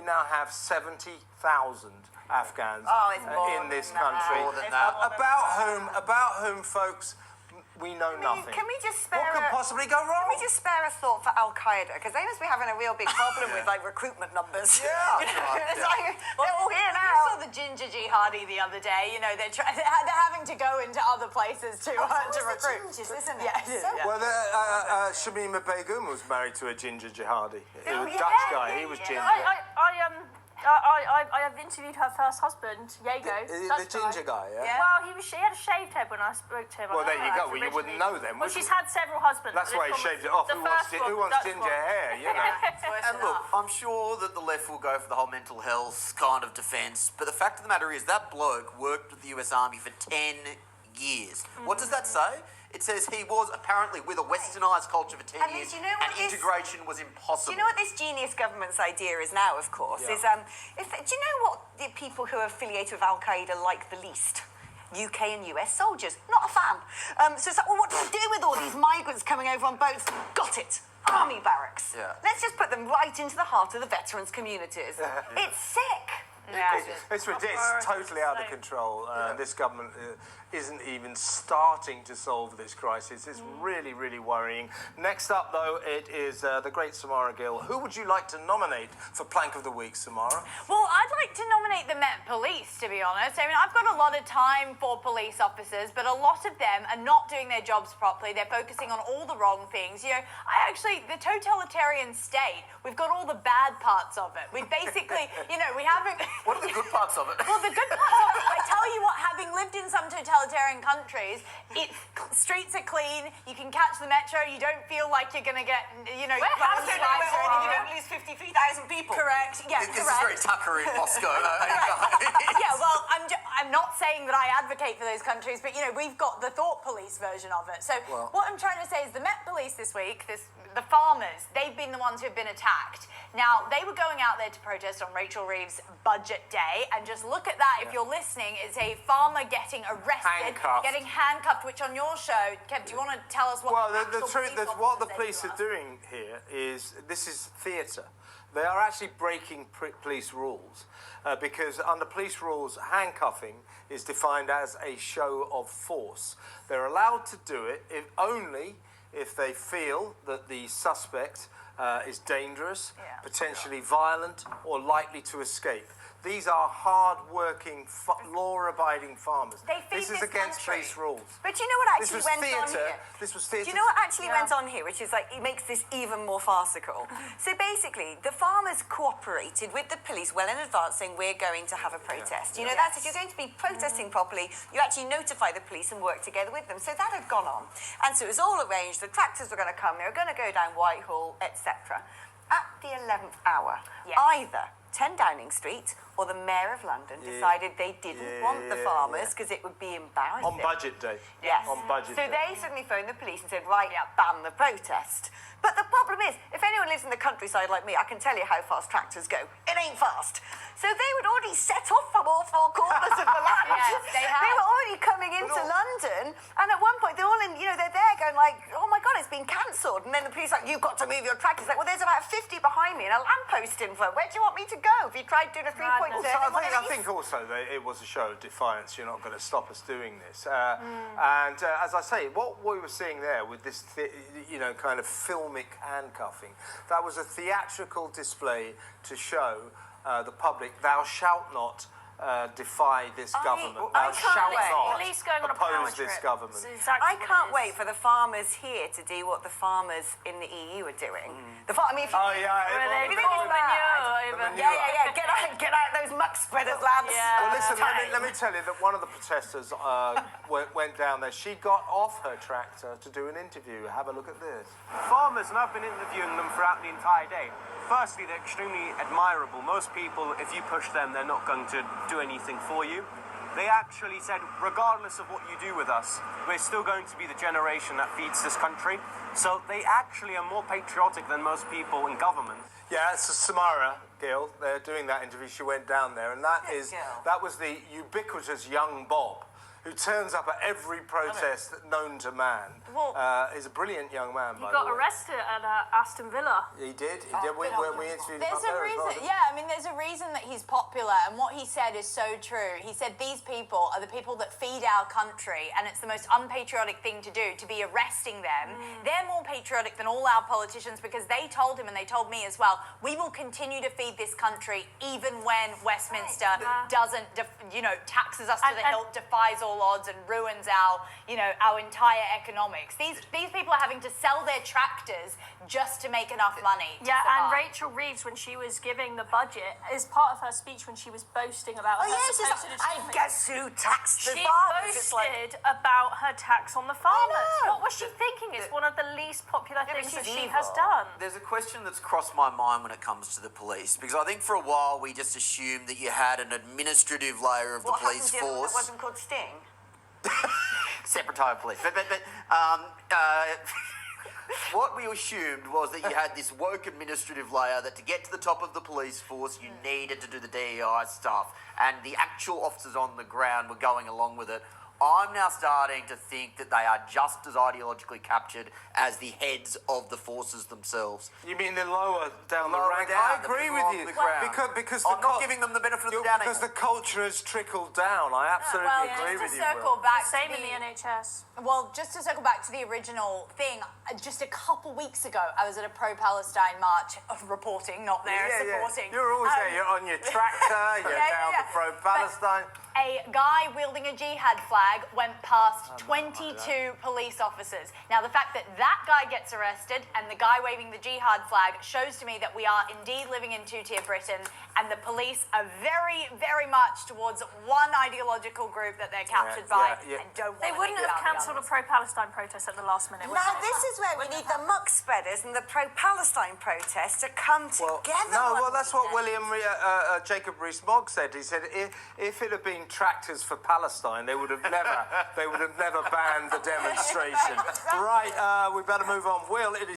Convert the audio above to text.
now have 70,000 Afghans in this country. More than that. About whom, folks, we know nothing. Can we just spare what could possibly go wrong? Can we just spare a thought for Al-Qaeda? Because they must be having a real big problem with, like, recruitment numbers. Yeah. It's like, they're all here now. You saw the ginger jihadi the other day. You know, they're having to go into other places to recruit. Gingers, isn't it? Yeah. Well, Shamima Begum was married to a ginger jihadi. Oh, Dutch guy. He was ginger. I have interviewed her first husband, Diego. The ginger guy, yeah? Well, he had a shaved head when I spoke to him. Well, there you go. Well, you wouldn't know then, Well, would she's you? had several husbands. That's why he shaved it off. Who wants ginger hair, you know? And look, I'm sure that the left will go for the whole mental health kind of defence, but the fact of the matter is that bloke worked with the US Army for 10 years. What does that say? It says he was apparently with a westernised culture for 10 years, you know and integration was impossible. Do you know what this genius government's idea is now, of course? Yeah. Is do you know what the people who are affiliated with Al-Qaeda like the least? UK and US soldiers. Not a fan. So it's like, well, what do we do with all these migrants coming over on boats? Got it. Army barracks. Yeah. Let's just put them right into the heart of the veterans' communities. It's sick. Yeah. It's ridiculous. It's totally out of control. This government isn't even starting to solve this crisis. It's really, really worrying. Next up, though, it is the great Samara Gill. Who would you like to nominate for Plank of the Week, Samara? Well, I'd like to nominate the Met Police, to be honest. I mean, I've got a lot of time for police officers, but a lot of them are not doing their jobs properly. They're focusing on all the wrong things. You know, the totalitarian state, we've got all the bad parts of it. We basically, we haven't... What are the good parts of it? Well, the good parts of it, I tell you what, having lived in some totalitarian countries, streets are clean, you can catch the metro, you don't feel like you're going to get, You don't lose 53,000 people. Correct, yeah, This is very Tucker in Moscow. Yeah, well, I'm not saying that I advocate for those countries, but, we've got the thought police version of it. So what I'm trying to say is the Met Police this week, the farmers, they've been the ones who have been attacked. Now, they were going out there to protest on Rachel Reeves' budget day, and just look at that, if you're listening, it's a farmer getting arrested, getting handcuffed, which on your show, Kev, do you want to tell us what what the police are doing here is, this is theatre. They are actually breaking police rules because under police rules, handcuffing is defined as a show of force. They're allowed to do it only if they feel that the suspect is dangerous, potentially violent, or likely to escape. These are hard-working, law-abiding farmers. This is against police rules. But do you know what actually went on here? This was theatre. Do you know what actually went on here, which is like, it makes this even more farcical? So basically, the farmers cooperated with the police well in advance, saying we're going to have a protest. You know, that's if you're going to be protesting properly, you actually notify the police and work together with them. So that had gone on. And so it was all arranged. The tractors were going to come. They were going to go down Whitehall, etc. At the 11th hour, either 10 Downing Street or the Mayor of London decided they didn't want the farmers because it would be embarrassing. On budget day. Yes. On budget so day. they suddenly phoned the police and said, right, ban the protest. But the problem is, if anyone lives in the countryside like me, I can tell you how fast tractors go. It ain't fast. So they would already set off from all four corners of the land. Yes, they have. They were already coming into London, and at one point they're all in, they're there going like, oh my God, it's been cancelled. And then the police are like, you've got to move your tractors. Like, well, there's about 50 behind me and a lamppost in front. Where do you want me to go? If you tried doing a three-point turn, I think also that it was a show of defiance. You're not going to stop us doing this. And as I say, what we were seeing there with this, kind of filmic handcuffing, that was a theatrical display to show the public, thou shalt not defy this government. Thou shalt not Police going on a power oppose this trip. government. Exactly I can't wait for the farmers here to do what the farmers in the EU are doing. If you think it's bad, get out those muck spreaders, lads. Well, listen, let me tell you that one of the protesters went down there. She got off her tractor to do an interview. Have a look at this. Farmers, and I've been interviewing them throughout the entire day. Firstly, they're extremely admirable. Most people, if you push them, they're not going to do anything for you. They actually said, regardless of what you do with us, we're still going to be the generation that feeds this country. So they actually are more patriotic than most people in government. Yeah, it's Samara Gill. They're doing that interview. She went down there, and that was the ubiquitous young Bob, who turns up at every protest known to man. He's a brilliant young man, by the way. He got arrested at Aston Villa. He did. We interviewed him There's a there as reason. well. Yeah, I mean, there's a he's popular, and what he said is so true. He said these people are the people that feed our country, and it's the most unpatriotic thing to do, to be arresting them. They're more patriotic than all our politicians because they told him, and they told me as well, we will continue to feed this country even when Westminster doesn't, taxes us to the hilt, defies all odds, and ruins our entire economics. These people are having to sell their tractors just to make enough money. Yeah, and survive. Rachel Reeves, when she was giving the budget, as part of her speech when she was boasting about her supposed achievement, guess who taxed the she farmers? It's like, boasted about her tax on the farmers. know. What was she thinking? It's one of the least popular but things that she's she evil. has done. There's a question that's crossed my mind when it comes to the police, because I think for a while we just assumed that you had an administrative layer of the what police happened to him that force. wasn't called Sting? Separate type of police. But what we assumed was that you had this woke administrative layer that to get to the top of the police force, you needed to do the DEI stuff, and the actual officers on the ground were going along with it. I'm now starting to think that they are just as ideologically captured as the heads of the forces themselves. You mean the lower down Lower the rank? down, I the agree people with on you. the ground. Because I'm not giving them the benefit of the doubt because the anymore. culture has trickled down. I absolutely agree with just you. to circle Will. back Same to in the NHS. Well, just to circle back to the original thing, just a couple weeks ago, I was at a pro-Palestine march reporting, not there supporting. You're always there. You're on your tractor. You're down the pro-Palestine. A guy wielding a jihad flag went past 22 police officers. Now, the fact that that guy gets arrested and the guy waving the jihad flag shows to me that we are indeed living in two-tier Britain, and the police are very, very much towards one ideological group that they're captured by and don't want They to wouldn't think have about the cancelled a others. pro-Palestine protest at the last minute, would Now, they? this is where we need the muck spreaders and the pro-Palestine protests to come together. No, well, one that's what weekend. Jacob Rees-Mogg said. He said if it had been tractors for Palestine, they would have never banned the demonstration. Right, we better move on. Will, it is